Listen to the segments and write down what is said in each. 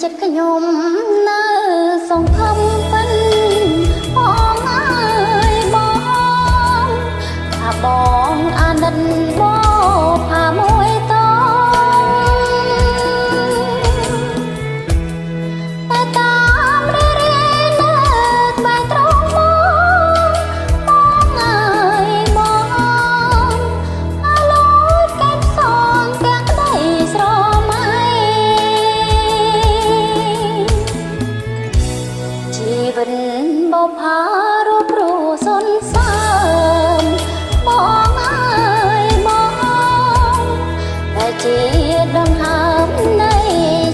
ចិត្តខ្ញុំនៅសង្ឃឹមពិនបងអើយបងថាបងអាណិតបងផាមួយតតែតាមរីរាយនៅក្បែរត្រង់បងអើយបងអាលូយកែបសងទាំងក្តីស្រមៃជីវិតបបផារូបរស់សុនសើមបងអើយបងតែជាដង្ហើមនៃ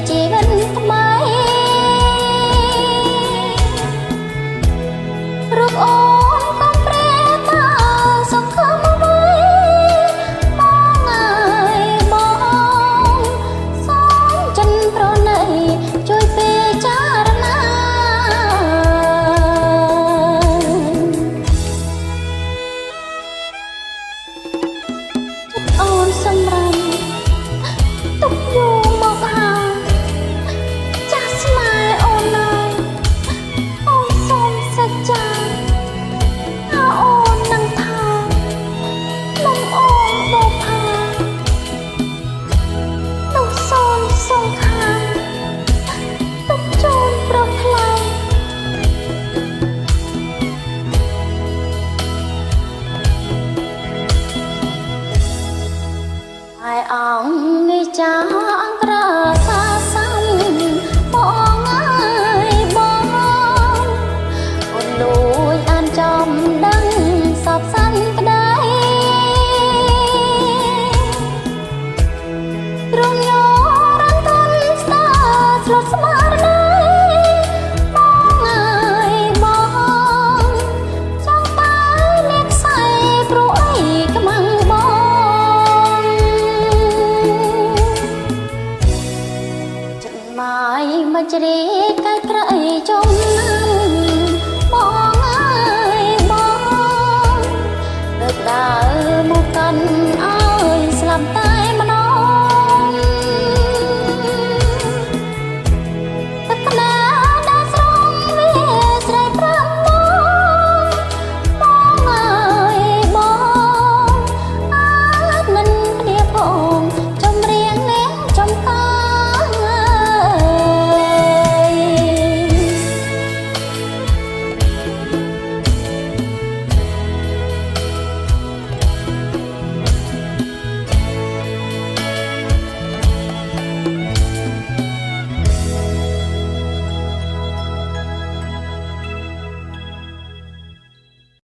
ជីវិតថ្មីរូបអូនកំព្រាថាសង្ឃឹមអ្វីបងអើយបងសូមចិនប្រណីជួយពិចារណាចិត្តអូនសម្រេចទុកយូរមកហើយចាស់ស្នេហ៍អូនអើយអូនសូមសច្ចាថាអូននឹងថានឹងអូនបបផានោះសូនសងខាងទុកជូនប្រផ្លៃហើយអង្គចាអង្គរាសាសាំបងអើយបងអូនលួចអានចំដឹងសពសាន់ក្តីរំញរំទន់ស្ដាស្លុតស្មារតីបងអើយបងចង់បែរលាកសៃព្រោះអីខ្មាំងបងចិត្តម៉ាយមកជ្រាយកាយក្រៃចំណាំបងអើយបងលើកដើរមកកាន់អើយស្លាប់តែម្ដងទឹកក្តារដែលស្រងវាស្រែកប្រាំបងអើយបងអាចមិនគ្នាផង